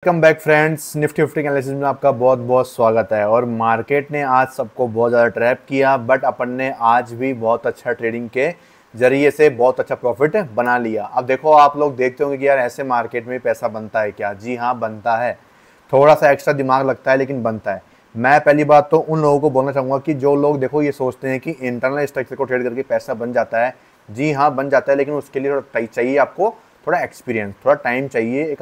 Welcome back friends. Nifty fifty analysis में आपका बहुत बहुत स्वागत है। और मार्केट ने आज सबको बहुत ज़्यादा ट्रैप किया, बट अपन ने आज भी बहुत अच्छा ट्रेडिंग के जरिए से बहुत अच्छा प्रॉफिट बना लिया। अब देखो, आप लोग देखते होंगे कि यार ऐसे मार्केट में पैसा बनता है क्या? जी हाँ, बनता है। थोड़ा सा एक्स्ट्रा दिमाग लगता है लेकिन बनता है। मैं पहली बात तो उन लोगों को बोलना चाहूँगा कि जो लोग देखो ये सोचते हैं कि इंटरनल स्ट्रक्चर को ट्रेड करके पैसा बन जाता है। जी हाँ, बन जाता है, लेकिन उसके लिए थोड़ा चाहिए आपको, थोड़ा एक्सपीरियंस, थोड़ा टाइम चाहिए।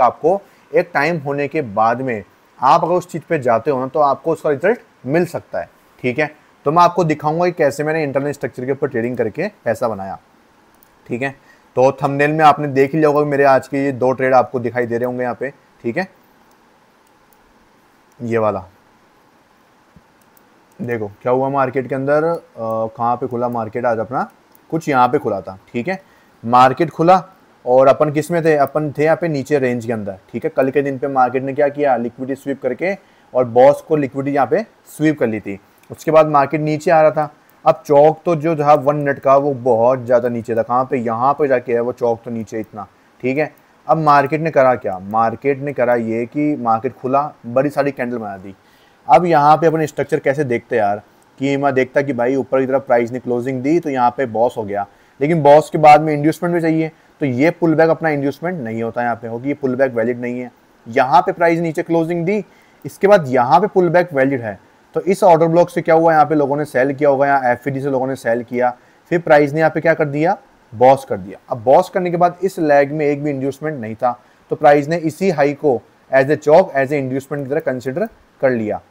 एक टाइम होने के बाद में आप अगर उस चीज़ पे जाते हो ना तो आपको उसका रिजल्ट मिल सकता है। ठीक है, तो मैं आपको दिखाऊंगा कि कैसे मैंने इंटरनल स्ट्रक्चर के ऊपर ट्रेडिंग करके पैसा बनाया। ठीक है, तो थंबनेल में आपने देख ही लिया होगा कि मेरे आज के ये 2 ट्रेड आपको दिखाई दे रहे होंगे यहाँ पे। ठीक है, ये वाला देखो क्या हुआ मार्केट के अंदर। कहाँ पे खुला मार्केट आज अपना? कुछ यहाँ पे खुला था। ठीक है, मार्केट खुला और अपन किस में थे? अपन थे यहाँ पे नीचे रेंज के अंदर। ठीक है, कल के दिन पे मार्केट ने क्या किया? लिक्विडिटी स्वीप करके और बॉस को लिक्विडिटी यहाँ पे स्वीप कर ली थी। उसके बाद मार्केट नीचे आ रहा था। अब चौक तो जो था 1 मिनट का वो बहुत ज़्यादा नीचे था। कहाँ पे? यहाँ पे जाके है वो चौक तो नीचे इतना। ठीक है, अब मार्केट ने करा क्या? मार्केट ने करा ये कि मार्केट खुला, बड़ी सारी कैंडल बना दी। अब यहाँ पे अपन स्ट्रक्चर कैसे देखते यार, कि मैं देखता कि भाई ऊपर की तरफ प्राइस ने क्लोजिंग दी तो यहाँ पे बॉस हो गया, लेकिन बॉस के बाद में इंड्यूसमेंट भी चाहिए। तो ये पुल बैक अपना इंड्यूसमेंट नहीं होता यहाँ पे, होगी ये पुल बैक वैलिड नहीं है। यहाँ पे प्राइस नीचे क्लोजिंग दी, इसके बाद यहाँ पे पुल बैक वैलिड है। तो इस ऑर्डर ब्लॉक से क्या हुआ? यहाँ पे लोगों ने सेल किया होगा, यहाँ एफईडी से लोगों ने सेल किया, फिर प्राइस ने यहाँ पे क्या कर दिया? बॉस कर दिया। अब बॉस करने के बाद इस लैग में एक भी इंड्यूसमेंट नहीं था, तो प्राइस ने इसी हाई को as a choke, as a inducement की तरह कंसिडर कर लिया।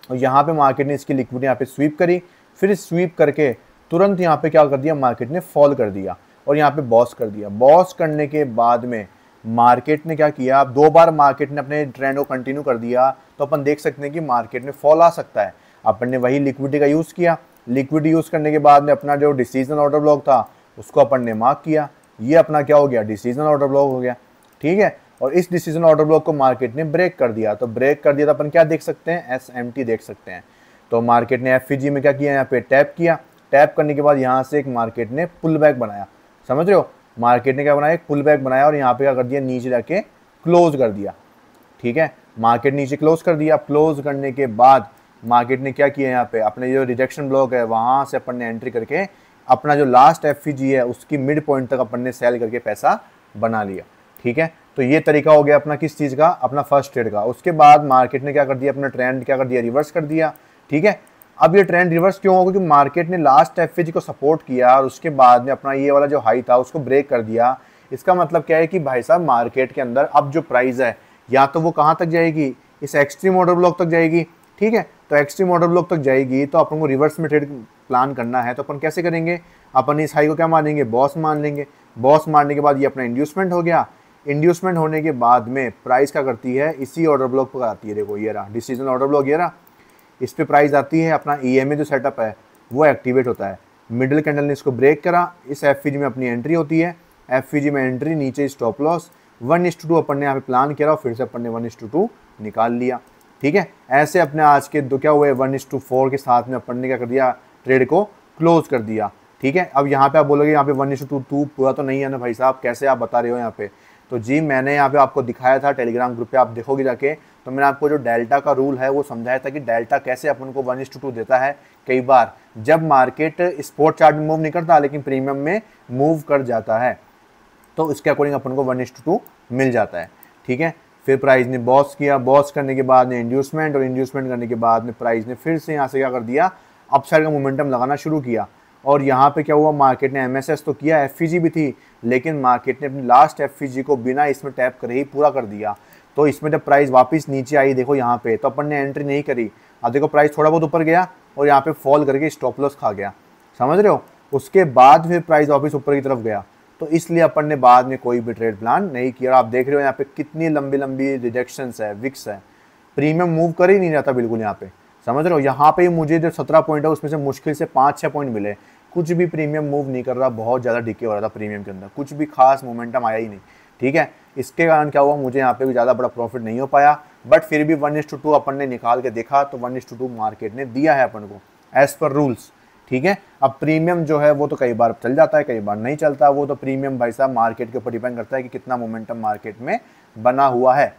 और यहाँ पे मार्केट ने इसकी लिक्विडिटी यहाँ पे स्वीप करी, फिर स्वीप करके तुरंत यहाँ पे क्या कर दिया? मार्केट ने फॉल कर दिया और यहाँ पे बॉस कर दिया। बॉस करने के बाद में मार्केट ने क्या किया? अब 2 बार मार्केट ने अपने ट्रेंड को कंटिन्यू कर दिया, तो अपन देख सकते हैं कि मार्केट में फॉल आ सकता है। अपन ने वही लिक्विडिटी का यूज़ किया। लिक्विडिटी यूज़ करने के बाद में अपना जो डिसीजन ऑर्डर ब्लॉक था उसको अपन ने मार्क किया। ये अपना क्या हो गया? डिसीजन ऑर्डर ब्लॉक हो गया। ठीक है, और इस डिसीजन ऑर्डर ब्लॉक को मार्केट ने ब्रेक कर दिया। तो ब्रेक कर दिया तो अपन क्या देख सकते हैं? SMT देख सकते हैं। तो मार्केट ने FVG में क्या किया? यहाँ पे टैप किया। टैप करने के बाद यहाँ से एक मार्केट ने पुल बैक बनाया। समझ रहे हो? मार्केट ने क्या बनाया? एक पुल बैक बनाया और यहाँ पे क्या कर दिया? नीचे जाके क्लोज कर दिया। ठीक है, मार्केट नीचे क्लोज कर दिया। क्लोज करने के बाद मार्केट ने क्या किया? यहाँ पे अपने जो रिजेक्शन ब्लॉक है वहाँ से अपन ने एंट्री करके अपना जो लास्ट FVG है उसकी मिड पॉइंट तक अपन ने सेल करके पैसा बना लिया। ठीक है, तो ये तरीका हो गया अपना किस चीज़ का? अपना फर्स्ट ट्रेड का। उसके बाद मार्केट ने क्या कर दिया? अपना ट्रेंड क्या कर दिया? रिवर्स कर दिया। ठीक है, अब ये ट्रेंड रिवर्स क्यों होगा? क्योंकि मार्केट ने लास्ट FVG को सपोर्ट किया और उसके बाद में अपना ये वाला जो हाई था उसको ब्रेक कर दिया। इसका मतलब क्या है कि भाई साहब मार्केट के अंदर अब जो प्राइस है या तो वो कहाँ तक जाएगी? इस एक्सट्रीम ऑर्डर ब्लॉक तक जाएगी। ठीक है, तो एक्सट्रीम ऑर्डर ब्लॉक तक जाएगी तो अपन को रिवर्स में ट्रेड प्लान करना है। तो अपन कैसे करेंगे? अपन इस हाई को क्या मानेंगे? बॉस मान लेंगे। बॉस मानने के बाद ये अपना इंड्यूसमेंट हो गया। इंड्यूसमेंट होने के बाद में प्राइस क्या करती है? इसी ऑर्डर ब्लॉक पर आती है। देखो ये रहा डिसीजन ऑर्डर ब्लॉक, ये रहा। इस पे प्राइस आती है, अपना EMA जो सेटअप है वो एक्टिवेट होता है। मिडिल कैंडल ने इसको ब्रेक करा, इस FVG में अपनी एंट्री होती है। FVG में एंट्री, नीचे स्टॉप लॉस 1:2 अपन ने यहाँ पे प्लान किया और फिर से अपन ने 1:2 निकाल लिया। ठीक है, ऐसे अपने आज के दो क्या हुए? 1:4 के साथ में अपन ने क्या कर दिया? ट्रेड को क्लोज कर दिया। ठीक है, अब यहाँ पे आप बोलोगे यहाँ पे 1:2 पूरा तो नहीं है ना भाई साहब, कैसे आप बता रहे हो यहाँ पे? तो जी मैंने यहाँ पे आपको दिखाया था, टेलीग्राम ग्रुप पे आप देखोगे जाके, तो मैंने आपको जो डेल्टा का रूल है वो समझाया था कि डेल्टा कैसे अपन को 1:2 देता है। कई बार जब मार्केट स्पॉट चार्ट में मूव नहीं करता लेकिन प्रीमियम में मूव कर जाता है तो इसके अकॉर्डिंग अपन को 1:2 मिल जाता है। ठीक है, फिर प्राइस ने बॉस किया। बॉस करने के बाद में इंड्यूसमेंट, और इंड्यूसमेंट करने के बाद में प्राइस ने फिर से यहाँ से क्या कर दिया? अपसाइड का मोमेंटम लगाना शुरू किया। और यहाँ पे क्या हुआ? मार्केट ने MSS तो किया, FVG भी थी, लेकिन मार्केट ने अपनी लास्ट FVG को बिना इसमें टैप करे ही पूरा कर दिया। तो इसमें जब प्राइस वापस नीचे आई, देखो यहाँ पे, तो अपन ने एंट्री नहीं करी। अब देखो प्राइस थोड़ा बहुत ऊपर गया और यहाँ पे फॉल करके स्टॉप लॉस खा गया। समझ रहे हो? उसके बाद फिर प्राइस वापस ऊपर की तरफ गया, तो इसलिए अपन ने बाद में कोई भी ट्रेड प्लान नहीं किया। आप देख रहे हो यहाँ पे कितनी लंबी लंबी रिजेक्शंस है, विक्स है, प्रीमियम मूव कर ही नहीं रहता बिल्कुल यहाँ पे। समझ रहे हो? यहाँ पे मुझे जो 17 पॉइंट है उसमें से मुश्किल से 5-6 पॉइंट मिले। कुछ भी प्रीमियम मूव नहीं कर रहा, बहुत ज़्यादा डिके हो रहा था प्रीमियम के अंदर, कुछ भी खास मोमेंटम आया ही नहीं। ठीक है, इसके कारण क्या हुआ? मुझे यहाँ पे भी ज़्यादा बड़ा प्रॉफिट नहीं हो पाया, बट फिर भी 1:2 अपन ने निकाल के देखा तो 1:2 मार्केट ने दिया है अपन को एज पर रूल्स। ठीक है, अब प्रीमियम जो है वो तो कई बार चल जाता है, कई बार नहीं चलता। वो तो प्रीमियम भाई साहब मार्केट के ऊपर डिपेंड करता है कि कितना मोमेंटम मार्केट में बना हुआ है।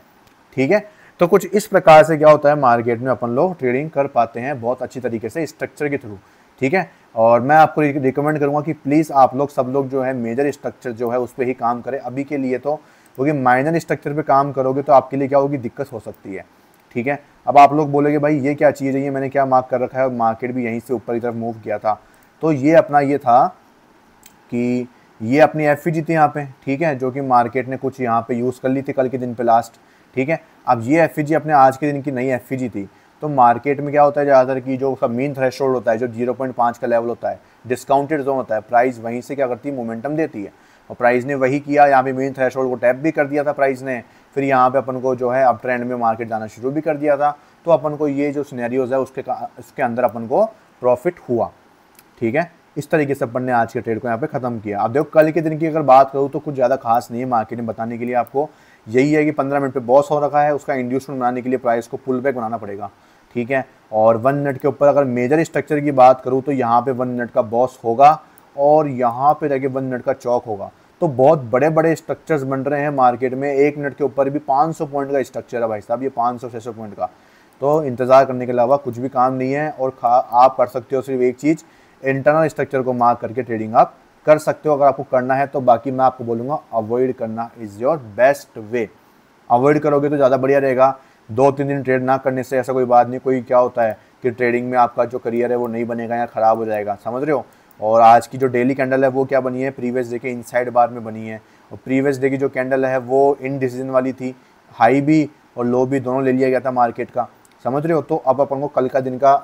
ठीक है। तो कुछ इस प्रकार से क्या होता है, मार्केट में अपन लोग ट्रेडिंग कर पाते हैं बहुत अच्छी तरीके से स्ट्रक्चर के थ्रू, ठीक है। और मैं आपको रिकमेंड करूंगा कि प्लीज़ आप लोग सब लोग जो है मेजर स्ट्रक्चर जो है उस पर ही काम करें अभी के लिए, तो क्योंकि माइनर स्ट्रक्चर पे काम करोगे तो आपके लिए क्या होगी, दिक्कत हो सकती है, ठीक है। अब आप लोग बोलोगे भाई ये क्या चीज़ है, ये मैंने क्या मार्क कर रखा है, मार्केट भी यहीं से ऊपर की तरफ मूव किया था। तो ये अपना ये था कि ये अपनी एफईजी थी यहाँ पे, ठीक है, जो कि मार्केट ने कुछ यहाँ पे यूज़ कर ली थी कल के दिन पे लास्ट, ठीक है। अब ये एफईजी अपने आज के दिन की नई एफईजी थी। तो मार्केट में क्या होता है ज़्यादातर कि जो उसका मेन थ्रेशोल्ड होता है, जो 0.5 का लेवल होता है, डिस्काउंटेड जोन होता है, प्राइस वहीं से क्या करती है, मोमेंटम देती है। और प्राइस ने वही किया, यहाँ पे मेन थ्रेशोल्ड को टैप भी कर दिया था प्राइस ने, फिर यहाँ पे अपन को जो है अप ट्रेंड में मार्केट जाना शुरू भी कर दिया था। तो अपन को ये जो सिनेरियोज है उसके अंदर अपन को प्रॉफिट हुआ, ठीक है। इस तरीके से अपन ने आज के ट्रेड को यहाँ पे खत्म किया। अब देखो कल के दिन की अगर बात करूँ तो कुछ ज़्यादा खास नहीं है मार्केट में बताने के लिए आपको, यही है कि 15 मिनट पे बॉस हो रखा है, उसका इंड्यूसमेंट बनाने के लिए प्राइस को पुल बैक बनाना पड़ेगा, ठीक है। और 1 मिनट के ऊपर अगर मेजर स्ट्रक्चर की बात करूँ तो यहाँ पे 1 मिनट का बॉस होगा और यहाँ पे जाके 1 मिनट का चौक होगा। तो बहुत बड़े बड़े स्ट्रक्चर्स बन रहे हैं मार्केट में। 1 मिनट के ऊपर भी 500 पॉइंट का स्ट्रक्चर है भाई साहब, ये 500-600 पॉइंट का। तो इंतज़ार करने के अलावा कुछ भी काम नहीं है। और आप कर सकते हो सिर्फ एक चीज़, इंटरनल स्ट्रक्चर को मार्क करके ट्रेडिंग आप कर सकते हो अगर आपको करना है तो। बाकी मैं आपको बोलूँगा अवॉइड करना is your best way. Avoid करोगे तो ज़्यादा बढ़िया रहेगा। 2-3 दिन ट्रेड ना करने से ऐसा कोई बात नहीं, कोई क्या होता है कि ट्रेडिंग में आपका जो करियर है वो नहीं बनेगा या ख़राब हो जाएगा, समझ रहे हो। और आज की जो डेली कैंडल है वो क्या बनी है, प्रीवियस डे के इनसाइड बार में बनी है। और प्रीवियस डे की जो कैंडल है वो इनडिसीजन वाली थी, हाई भी और लो भी दोनों ले लिया गया था मार्केट का, समझ रहे हो। तो अब अपन को कल का दिन का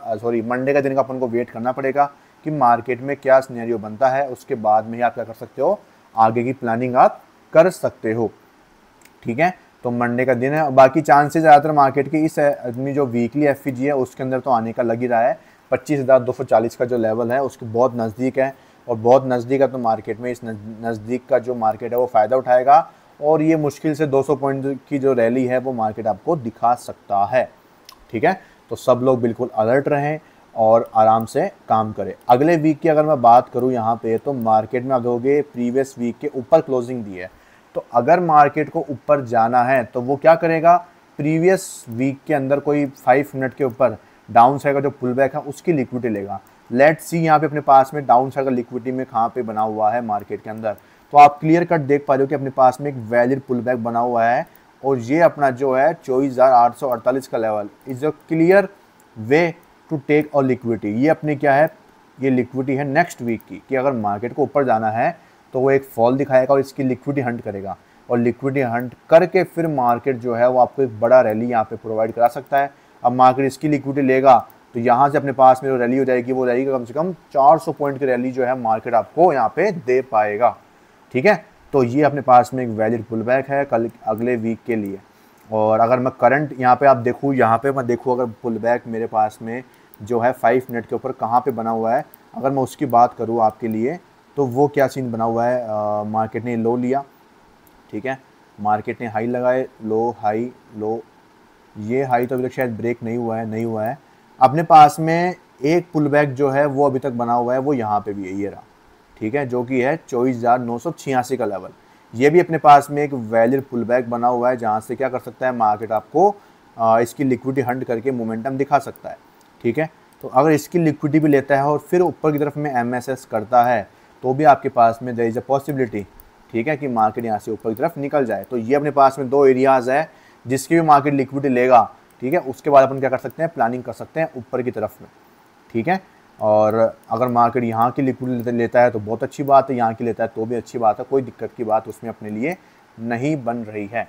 मंडे का दिन का अपन को वेट करना पड़ेगा कि मार्केट में क्या सिनेरियो बनता है, उसके बाद में ही आप क्या कर सकते हो, आगे की प्लानिंग आप कर सकते हो, ठीक है। तो मंडे का दिन है। बाकी चांसेस ज़्यादातर मार्केट की इस अपनी जो वीकली एफईजी है उसके अंदर तो आने का लग ही रहा है। 25,240 का जो लेवल है उसके बहुत नज़दीक है, और बहुत नज़दीक है तो मार्केट में इस नज़दीक का जो मार्केट है वो फ़ायदा उठाएगा। और ये मुश्किल से 200 पॉइंट की जो रैली है वो मार्केट आपको दिखा सकता है, ठीक है। तो सब लोग बिल्कुल अलर्ट रहें और आराम से काम करें। अगले वीक की अगर मैं बात करूं यहाँ पे तो मार्केट में आप देखोगे प्रीवियस वीक के ऊपर क्लोजिंग दी है। तो अगर मार्केट को ऊपर जाना है तो वो क्या करेगा, प्रीवियस वीक के अंदर कोई 5 मिनट के ऊपर डाउन साइड का जो पुल बैक है उसकी लिक्विडिटी लेगा। लेट्स सी यहाँ पे अपने पास में डाउन साइड का लिक्विडिटी में कहाँ पे बना हुआ है मार्केट के अंदर। तो आप क्लियर कट देख पा रहे हो कि अपने पास में एक वैलिड पुल बैक बना हुआ है, और ये अपना जो है 24,848 का level is a clear way to take out liquidity. ये अपनी क्या है, ये लिक्विडिटी है नेक्स्ट वीक की, कि अगर मार्केट को ऊपर जाना है तो वो एक फॉल दिखाएगा और इसकी लिक्विडिटी हंट करेगा, और लिक्विडिटी हंट करके फिर मार्केट जो है वो आपको एक बड़ा रैली यहाँ पे प्रोवाइड करा सकता है। अब मार्केट इसकी लिक्विडिटी लेगा तो यहाँ से अपने पास में जो रैली हो जाएगी वो रहेगी कम से कम 400 पॉइंट की रैली जो है मार्केट आपको यहाँ पे दे पाएगा, ठीक है। तो ये अपने पास में एक वैलिड पुल बैक है कल अगले वीक के लिए। और अगर मैं करंट यहाँ पे आप देखूँ, यहाँ पे मैं देखूँ अगर पुल बैक मेरे पास में जो है 5 मिनट के ऊपर कहाँ पे बना हुआ है, अगर मैं उसकी बात करूँ आपके लिए तो वो क्या सीन बना हुआ है। मार्केट ने लो लिया, ठीक है, मार्केट ने हाई लगाए, लो हाई लो, ये हाई तो अभी तक शायद ब्रेक नहीं हुआ है। अपने पास में एक पुल बैक जो है वो अभी तक बना हुआ है, वो यहाँ पे भी है, ये रहा, ठीक है, जो कि है 24,986 का लेवल। ये भी अपने पास में एक वैलिड पुल बैक बना हुआ है जहाँ से क्या कर सकता है मार्केट आपको इसकी लिक्विडिटी हंट करके मोमेंटम दिखा सकता है, ठीक है। तो अगर इसकी लिक्विडिटी भी लेता है और फिर ऊपर की तरफ में MSS करता है तो भी आपके पास में देयर इज़ अ पॉसिबिलिटी, ठीक है, कि मार्केट यहाँ से ऊपर की तरफ निकल जाए। तो ये अपने पास में 2 एरियाज़ है जिसकी भी मार्केट लिक्विडिटी लेगा, ठीक है, उसके बाद अपन क्या कर सकते हैं, प्लानिंग कर सकते हैं ऊपर की तरफ में, ठीक है। और अगर मार्केट यहाँ की लिक्विडिटी लेता है तो बहुत अच्छी बात है, यहाँ की लेता है तो भी अच्छी बात है, कोई दिक्कत की बात उसमें अपने लिए नहीं बन रही है,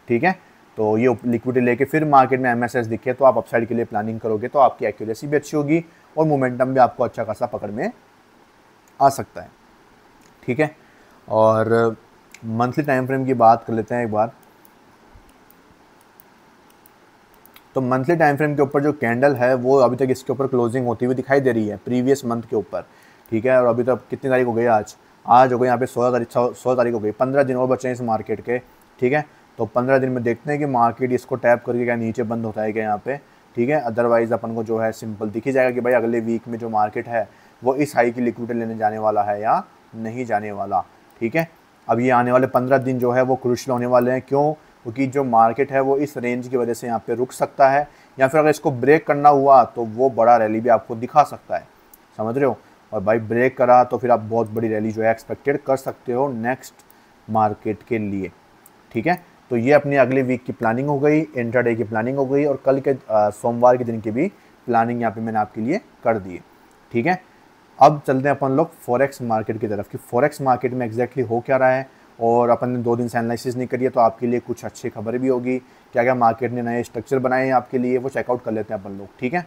ठीक है। तो ये लिक्विडिटी लेके फिर मार्केट में MSS दिखे तो आप अपसाइड के लिए प्लानिंग करोगे तो आपकी एक्यूरेसी भी अच्छी होगी और मोमेंटम भी आपको अच्छा खासा पकड़ में आ सकता है, ठीक है। और मंथली टाइम फ्रेम की बात कर लेते हैं एक बार। तो मंथली टाइम फ्रेम के ऊपर जो कैंडल है वो अभी तक इसके ऊपर क्लोजिंग होती हुई दिखाई दे रही है प्रीवियस मंथ के ऊपर, ठीक है। और अभी तक कितनी तारीख हो गई, आज हो गई यहाँ पे 16 तारीख हो गई। 15 दिन और बचे हैं इस मार्केट के, ठीक है। तो 15 दिन में देखते हैं कि मार्केट इसको टैप करके क्या नीचे बंद होता है क्या यहाँ पे, ठीक है। अदरवाइज़ अपन को जो है सिंपल दिख ही जाएगा कि भाई अगले वीक में जो मार्केट है वो इस हाई की लिक्विडिटी लेने जाने वाला है या नहीं जाने वाला, ठीक है। अब ये आने वाले 15 दिन जो है वो क्रूशियल होने वाले हैं, क्यों, क्योंकि जो मार्केट है वो इस रेंज की वजह से यहाँ पे रुक सकता है, या फिर अगर इसको ब्रेक करना हुआ तो वो बड़ा रैली भी आपको दिखा सकता है, समझ रहे हो। और भाई ब्रेक करा तो फिर आप बहुत बड़ी रैली जो है एक्सपेक्टेड कर सकते हो नेक्स्ट मार्केट के लिए, ठीक है। तो ये अपनी अगले वीक की प्लानिंग हो गई, इंट्राडे की प्लानिंग हो गई, और कल के सोमवार के दिन की भी प्लानिंग यहाँ पे मैंने आपके लिए कर दी है, ठीक है। अब चलते हैं अपन लोग फॉरेक्स मार्केट की तरफ कि फॉरेक्स मार्केट में एग्जैक्टली हो क्या रहा है, और अपन ने 2 दिन से एनालिसिस नहीं करी है तो आपके लिए कुछ अच्छी खबर भी होगी, क्या क्या मार्केट ने नए स्ट्रक्चर बनाए हैं आपके लिए, वो चेकआउट कर लेते हैं अपन लोग, ठीक है।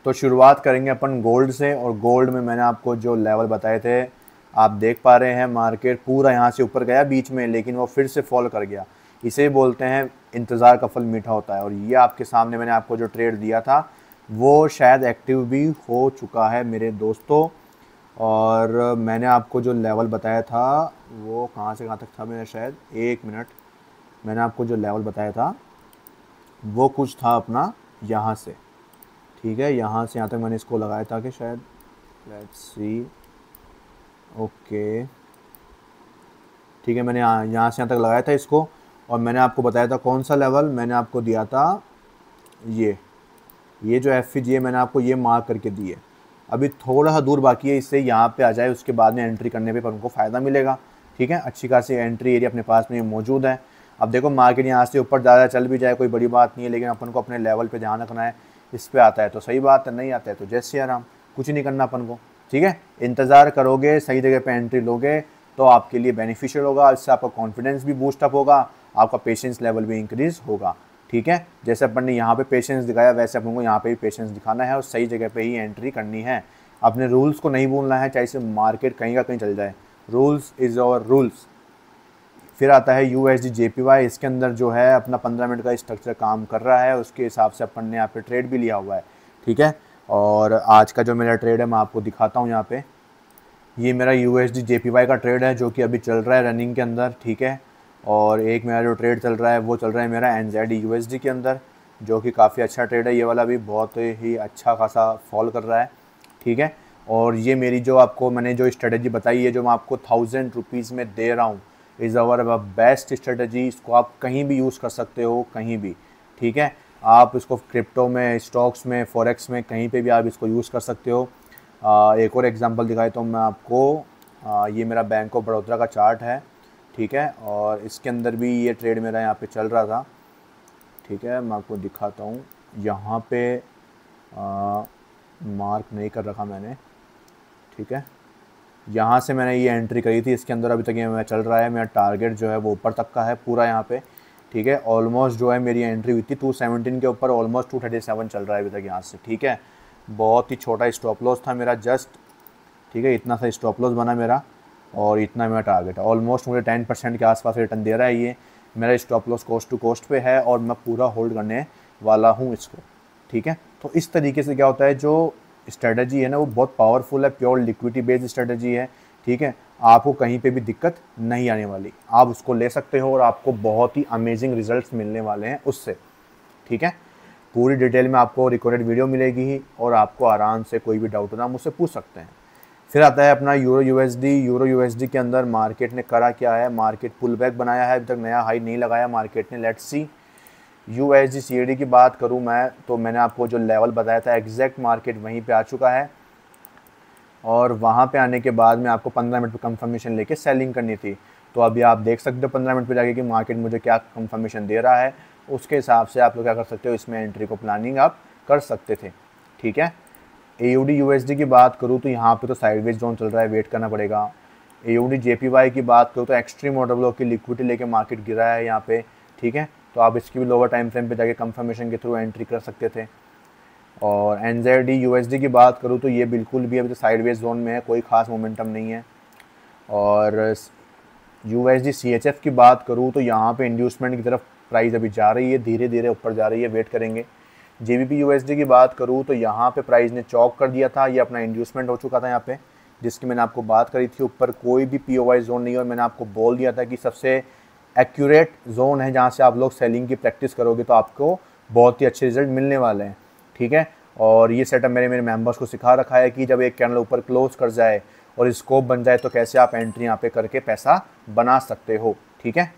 तो शुरुआत करेंगे अपन गोल्ड से, और गोल्ड में मैंने आपको जो लेवल बताए थे आप देख पा रहे हैं, मार्केट पूरा यहाँ से ऊपर गया बीच में, लेकिन वो फिर से फॉल कर गया। इसे बोलते हैं इंतज़ार का फल मीठा होता है, और ये आपके सामने मैंने आपको जो ट्रेड दिया था वो शायद एक्टिव भी हो चुका है मेरे दोस्तों। और मैंने आपको जो लेवल बताया था वो कहाँ से कहाँ तक था मेरा, शायद 1 मिनट, मैंने आपको जो लेवल बताया था वो कुछ था अपना यहाँ से, ठीक है, यहाँ से यहाँ तक मैंने इसको लगाया था कि शायद, लेट्स सी, ओके, ठीक है, मैंने यहाँ से यहाँ तक लगाया था इसको, और मैंने आपको बताया था कौन सा लेवल मैंने आपको दिया था, ये जो FG है मैंने आपको ये मार्क करके दी है। अभी थोड़ा सा दूर बाकी है, इससे यहाँ पे आ जाए, उसके बाद में एंट्री करने पे पर उनको फ़ायदा मिलेगा, ठीक है। अच्छी खासी एंट्री एरिया अपने पास में मौजूद है। अब देखो मार्केट यहाँ से ऊपर ज़्यादा चल भी जाए कोई बड़ी बात नहीं है, लेकिन अपन को अपने लेवल पे ध्यान रखना है। इस पर आता है तो सही बात है, नहीं आता है तो जैसे आराम, कुछ नहीं करना अपन को, ठीक है। इंतज़ार करोगे, सही जगह पे एंट्री लोगे तो आपके लिए बेनिफिशियल होगा, इससे आपका कॉन्फिडेंस भी बूस्टअप होगा, आपका पेशेंस लेवल भी इंक्रीज़ होगा, ठीक है। जैसे अपन ने यहाँ पे पेशेंस दिखाया वैसे अपन को यहाँ पे भी पेशेंस दिखाना है और सही जगह पे ही एंट्री करनी है। अपने रूल्स को नहीं भूलना है, चाहे से मार्केट कहीं का कहीं चल जाए, रूल्स इज़ आवर रूल्स। फिर आता है USD JPY, इसके अंदर जो है अपना 15 मिनट का स्ट्रक्चर काम कर रहा है, उसके हिसाब से अपन ने यहाँ पे ट्रेड भी लिया हुआ है, ठीक है। और आज का जो मेरा ट्रेड है मैं आपको दिखाता हूँ यहाँ पे, ये मेरा USD JPY का ट्रेड है जो कि अभी चल रहा है रनिंग के अंदर, ठीक है। और एक मेरा जो ट्रेड चल रहा है वो चल रहा है मेरा NZD USD के अंदर, जो कि काफ़ी अच्छा ट्रेड है, ये वाला भी बहुत ही अच्छा खासा फॉल कर रहा है, ठीक है। और ये मेरी जो आपको मैंने जो स्ट्रेटजी बताई है, जो मैं आपको 1000 रुपीज़ में दे रहा हूँ, इज़ आवर बेस्ट स्ट्रेटजी। इसको आप कहीं भी यूज़ कर सकते हो, कहीं भी, ठीक है। आप इसको क्रिप्टो में, स्टॉक्स में, फॉरेक्स में, कहीं पे भी आप इसको यूज़ कर सकते हो। एक और एग्जांपल दिखाए तो मैं आपको, ये मेरा बैंक ऑफ बड़ौदा का चार्ट है, ठीक है, और इसके अंदर भी ये ट्रेड मेरा यहाँ पे चल रहा था, ठीक है। मैं आपको दिखाता हूँ, यहाँ पे मार्क नहीं कर रखा मैंने, ठीक है। यहाँ से मैंने ये एंट्री करी थी, इसके अंदर अभी तक ये मैं चल रहा है, मेरा टारगेट जो है वो ऊपर तक का है पूरा यहाँ पे, ठीक है। ऑलमोस्ट जो है मेरी एंट्री हुई थी 217 के ऊपर, ऑलमोस्ट 237 चल रहा है अभी तक यहाँ से, ठीक है। बहुत ही छोटा स्टॉप लॉस था मेरा जस्ट, ठीक है, इतना सा स्टॉप लॉस बना मेरा, और इतना मेरा टारगेट है। ऑलमोस्ट मुझे 10% के आसपास रिटर्न दे रहा है ये, मेरा stop loss cost to cost पे है, और मैं पूरा होल्ड करने वाला हूँ इसको, ठीक है। तो इस तरीके से क्या होता है, जो स्ट्रेटजी है ना वो बहुत पावरफुल है, प्योर लिक्विडिटी बेस्ड स्ट्रेटजी है, ठीक है। आपको कहीं पे भी दिक्कत नहीं आने वाली, आप उसको ले सकते हो और आपको बहुत ही अमेजिंग रिजल्ट्स मिलने वाले हैं उससे, ठीक है। पूरी डिटेल में आपको रिकॉर्डेड वीडियो मिलेगी ही, और आपको आराम से कोई भी डाउट हो ना मुझसे पूछ सकते हैं। फिर आता है अपना यूरो USD के अंदर मार्केट ने करा क्या है, मार्केट पुल बैक बनाया है, अभी तक नया हाई नहीं लगाया मार्केट ने, लेट्स सी। USD CAD की बात करूं मैं तो मैंने आपको जो लेवल बताया था एग्जैक्ट मार्केट वहीं पे आ चुका है, और वहां पे आने के बाद में आपको 15 मिनट पे कंफर्मेशन लेके सेलिंग करनी थी। तो अभी आप देख सकते हो 15 मिनट पे जाके कि मार्केट मुझे क्या कंफर्मेशन दे रहा है, उसके हिसाब से आप लोग क्या कर सकते हो, इसमें एंट्री को प्लानिंग आप कर सकते थे, ठीक है। AUD USD की बात करूँ तो यहाँ पे तो साइडवेज जोन चल रहा है, वेट करना पड़ेगा। AUD JPY की बात करूँ तो एक्सट्रीम ऑर्डर ब्लॉक की लिक्विडिटी लेके मार्केट गिरा है यहाँ पे, ठीक है। तो आप इसकी भी लोअर टाइम फ्रेम पे जाके कंफर्मेशन के थ्रू एंट्री कर सकते थे। और NZD USD की बात करूँ तो ये बिल्कुल भी अभी तो साइडवेज जोन में है, कोई खास मोमेंटम नहीं है। और USD CHF की बात करूँ तो यहाँ पे इंड्यूसमेंट की तरफ प्राइस अभी जा रही है, धीरे धीरे ऊपर जा रही है, वेट करेंगे। JBP USD की बात करूँ तो यहाँ पे प्राइस ने चौक कर दिया था, ये अपना इंड्यूसमेंट हो चुका था यहाँ पे, जिसकी मैंने आपको बात करी थी। ऊपर कोई भी POY जोन नहीं है, और मैंने आपको बोल दिया था कि सबसे एक्यूरेट जोन है जहाँ से आप लोग सेलिंग की प्रैक्टिस करोगे तो आपको बहुत ही अच्छे रिजल्ट मिलने वाले हैं, ठीक है। और ये सेटअप मेरे मेंबर्स को सिखा रखा है कि जब एक कैंडल ऊपर क्लोज कर जाए और स्कोप बन जाए तो कैसे आप एंट्री यहाँ पे करके पैसा बना सकते हो, ठीक है।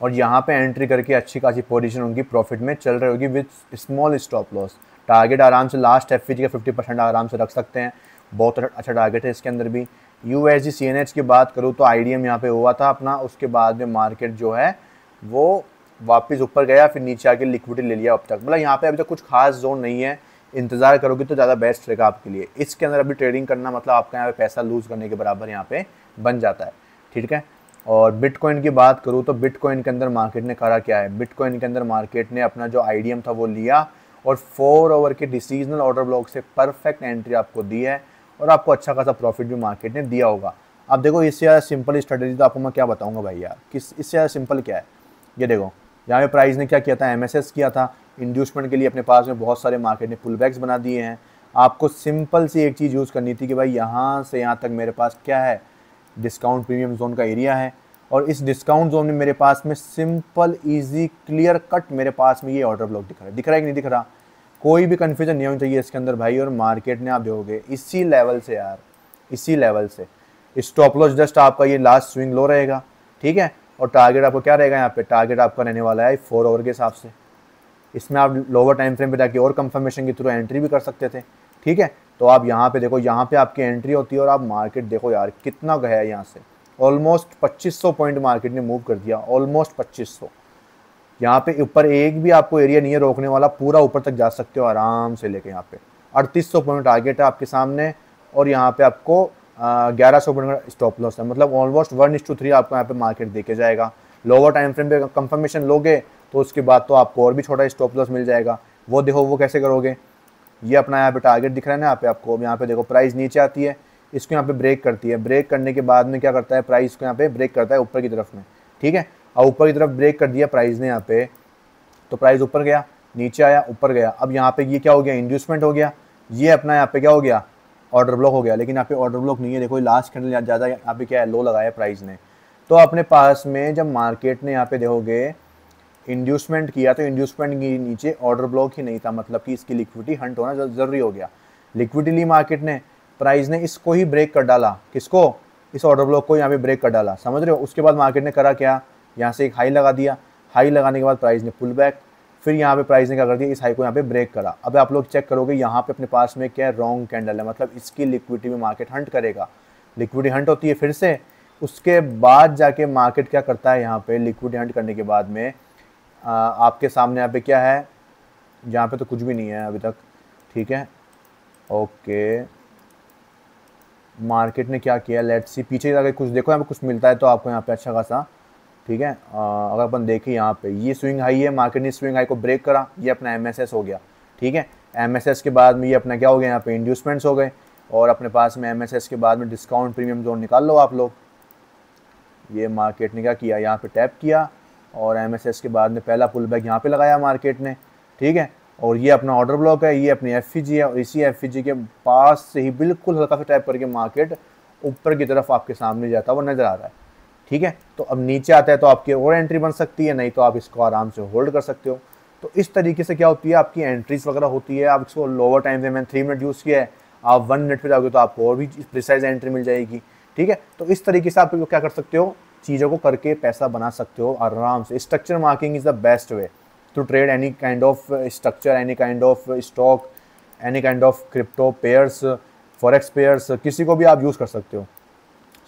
और यहाँ पे एंट्री करके अच्छी खासी पोजीशन उनकी प्रॉफिट में चल रही होगी with small stop loss. Target आराम से लास्ट एफवीजी का 50% आराम से रख सकते हैं, बहुत अच्छा टारगेट है इसके अंदर भी। यूएसडी सीएनएच की बात करूँ तो आईडीएम यहाँ पे हुआ था अपना, उसके बाद में मार्केट जो है वो वापस ऊपर गया, फिर नीचे आके लिक्विडिटी ले लिया अब तक। मतलब यहाँ पे अभी तक कुछ खास जोन नहीं है, इंतजार करोगे तो ज़्यादा बेस्ट रहेगा आपके लिए। इसके अंदर अभी ट्रेडिंग करना मतलब आपका यहाँ पे पैसा लूज़ करने के बराबर यहाँ पे बन जाता है, ठीक है। और बिटकॉइन की बात करूँ तो बिटकॉइन के अंदर मार्केट ने करा क्या है, बिटकॉइन के अंदर मार्केट ने अपना जो आईडीएम था वो लिया और 4 आवर के डिसीजनल ऑर्डर ब्लॉक से परफेक्ट एंट्री आपको दी है और आपको अच्छा खासा प्रॉफिट भी मार्केट ने दिया होगा। अब देखो इससे ज़्यादा सिंपल स्ट्रेटेजी तो आपको मैं क्या बताऊंगा भाई यार, किस इससे ज़्यादा सिंपल क्या है। ये देखो यहाँ पे प्राइस ने क्या किया था, एमएसएस किया था इंड्यूसमेंट के लिए, अपने पास में बहुत सारे मार्केट ने पुल बैक्स बना दिए हैं। आपको सिंपल सी एक चीज़ यूज़ करनी थी कि भाई यहाँ से यहाँ तक मेरे पास क्या है, डिस्काउंट प्रीमियम जोन का एरिया है और इस डिस्काउंट जोन में मेरे पास में सिंपल इजी क्लियर कट मेरे पास में ये ऑर्डर ब्लॉक दिख रहा है कि नहीं दिख रहा, कोई भी कन्फ्यूजन नहीं होनी चाहिए इसके अंदर भाई। और मार्केट ने आप देखोगे इसी लेवल से यार, इसी लेवल से स्टॉप लॉस जस्ट आपका ये लास्ट स्विंग लो रहेगा, ठीक है। और टारगेट आपको क्या रहेगा यहाँ पे, टारगेट आपका रहने वाला है 4 आवर के हिसाब से। इसमें आप लोअर टाइम फ्रेम पे जाके और कंफर्मेशन के थ्रू एंट्री भी कर सकते थे, ठीक है। तो आप यहाँ पे देखो, यहाँ पे आपकी एंट्री होती है और आप मार्केट देखो यार कितना गया है यहाँ से, ऑलमोस्ट 2500 पॉइंट मार्केट ने मूव कर दिया, ऑलमोस्ट 2500। यहाँ पे ऊपर एक भी आपको एरिया नहीं है रोकने वाला, पूरा ऊपर तक जा सकते हो आराम से लेके। यहाँ पे 3800 पॉइंट टारगेट है आपके सामने और यहाँ पे आपको 1100 पॉइंट का स्टॉप लॉस है, मतलब ऑलमोस्ट 1:3 आपको यहाँ पे मार्केट देके जाएगा। लोअर टाइम फ्रेम पे कंफर्मेशन लोगे तो उसके बाद तो आपको और भी छोटा स्टॉप लॉस मिल जाएगा। वो देखो वो कैसे करोगे, ये अपना यहाँ पे टारगेट दिख रहा है ना, यहाँ पे आपको, यहाँ पे देखो प्राइस नीचे आती है, इसको यहाँ पे ब्रेक करती है, ब्रेक करने के बाद में क्या करता है प्राइस को यहाँ पे ब्रेक करता है ऊपर की तरफ में, ठीक है। और ऊपर की तरफ ब्रेक कर दिया प्राइस ने यहाँ पे, तो प्राइस ऊपर गया, नीचे आया, ऊपर गया। अब यहाँ पे ये क्या हो गया, इंड्यूसमेंट हो गया, ये अपना यहाँ पे क्या हो गया, ऑर्डर ब्लॉक हो गया। लेकिन यहाँ पे ऑर्डर ब्लॉक नहीं है, देखो लास्ट कैंडल ज़्यादा यहाँ पे क्या है, लो लगाया प्राइस ने। तो अपने पास में जब मार्केट ने यहाँ पे देखोगे इंड्यूसमेंट किया तो इंड्यूसमेंट के नीचे ऑर्डर ब्लॉक ही नहीं था, मतलब कि इसकी लिक्विडिटी हंट होना ज़रूरी हो गया। लिक्विडिटी ली मार्केट ने, प्राइस ने इसको ही ब्रेक कर डाला, किसको, इस ऑर्डर ब्लॉक को यहाँ पे ब्रेक कर डाला, समझ रहे हो। उसके बाद मार्केट ने करा क्या, यहाँ से एक हाई लगा दिया, हाई लगाने के बाद प्राइस ने पुल बैक, फिर यहाँ पे प्राइस ने क्या कर दिया, इस हाई को यहाँ पे ब्रेक करा। अब आप लोग चेक करोगे यहाँ पे अपने पास में क्या रॉन्ग कैंडल है, मतलब इसकी लिक्विडिटी में मार्केट हंट करेगा, लिक्विडिटी हंट होती है फिर से। उसके बाद जाके मार्केट क्या करता है, यहाँ पे लिक्विडिटी हंट करने के बाद में आपके सामने यहाँ पे क्या है, यहाँ पे तो कुछ भी नहीं है अभी तक, ठीक है। ओके, मार्केट ने क्या किया, लेट्स सी, पीछे जाके कुछ देखो, यहाँ पे कुछ मिलता है तो आपको यहाँ पे अच्छा खासा, ठीक है। अगर अपन देखें यहाँ पे ये स्विंग हाई है, मार्केट ने स्विंग हाई को ब्रेक करा, ये अपना एमएसएस हो गया, ठीक है। एमएसएस के बाद में ये अपना क्या हो गया, यहाँ पे इंड्यूसमेंट्स हो गए और अपने पास में एमएसएस के बाद में डिस्काउंट प्रीमियम जोन निकाल लो आप लोग। ये मार्केट ने क्या किया, यहाँ पे टैप किया और एमएसएस के बाद में पहला पुल बैक यहाँ पे लगाया मार्केट ने, ठीक है। और ये अपना ऑर्डर ब्लॉक है, ये अपनी एफईजी है और इसी एफईजी के पास से ही बिल्कुल हल्का सा टैप करके मार्केट ऊपर की तरफ आपके सामने जाता हुआ नजर आ रहा है, ठीक है। तो अब नीचे आता है तो आपकी और एंट्री बन सकती है, नहीं तो आप इसको आराम से होल्ड कर सकते हो। तो इस तरीके से क्या होती है आपकी एंट्रीज वगैरह होती है। आप इसको लोअर टाइम में मैंने 3 मिनट यूज़ किया है, आप 1 मिनट पे जाओगे तो आपको और भी प्रिसाइज एंट्री मिल जाएगी, ठीक है। तो इस तरीके से आप क्या कर सकते हो, चीज़ों को करके पैसा बना सकते हो आराम से। Structure marking is the best way to trade any kind of structure, any kind of stock, any kind of crypto pairs, forex pairs, किसी को भी आप यूज़ कर सकते हो,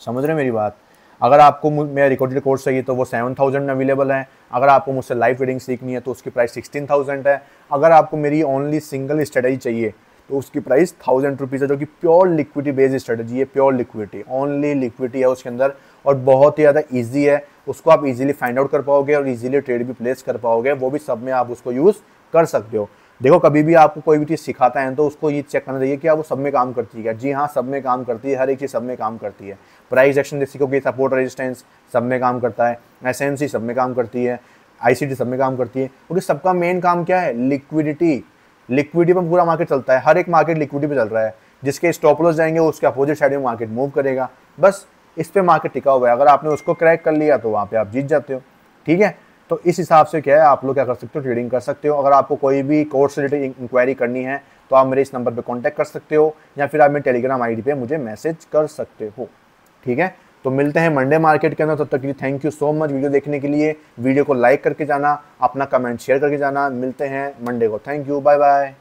समझ रहे मेरी बात। अगर आपको मेरा रिकॉर्डेड कोर्स चाहिए तो वो 7000 में अवेलेबल है। अगर आपको मुझसे लाइव ट्रेडिंग सीखनी है तो उसकी प्राइस 16000 है। अगर आपको मेरी ओनली सिंगल स्ट्रेटजी चाहिए तो उसकी प्राइस 1000 रुपीज़ है, जो कि प्योर लिक्विडिटी बेस्ड स्ट्रेटजी है, प्योर लिक्विडिटी, ओनली लिक्विडिटी है उसके अंदर और बहुत ही ज़्यादा ईजी है। उसको आप इजीली फाइंड आउट कर पाओगे और इजीली ट्रेड भी प्लेस कर पाओगे, वो भी सब में आप उसको यूज़ कर सकते हो। देखो कभी भी आपको कोई भी चीज़ सिखाता है तो उसको ये चेक करना चाहिए कि वो सब में काम करती है। जी हाँ, सब में काम करती है, हर एक चीज़ सब में काम करती है। प्राइस एक्शन सीखोगे, सपोर्ट रेजिस्टेंस सब में काम करता है, एसएमसी सब में काम करती है, आईसीटी सब में काम करती है। और सबका मेन काम क्या है, लिक्विडिटी। लिक्विडिटी पर पूरा मार्केट चलता है, हर एक मार्केट लिक्विडिटी पे चल रहा है। जिसके स्टॉप लॉस जाएंगे उसके अपोजिट साइड में मार्केट मूव करेगा, बस इस पे मार्केट टिका हुआ है। अगर आपने उसको क्रैक कर लिया तो वहाँ पे आप जीत जाते हो, ठीक है। तो इस हिसाब से क्या है, आप लोग क्या कर सकते हो, ट्रेडिंग कर सकते हो। अगर आपको कोई भी कोर्स रिलेटेड इंक्वायरी करनी है तो आप मेरे इस नंबर पे कांटेक्ट कर सकते हो या फिर आप मेरे टेलीग्राम आईडी पे मुझे मैसेज कर सकते हो, ठीक है। तो मिलते हैं मंडे मार्केट के अंदर, तब तक के लिए thank you so much video देखने के लिए। वीडियो को लाइक करके जाना, अपना कमेंट शेयर करके जाना। मिलते हैं मंडे को, थैंक यू, बाय बाय।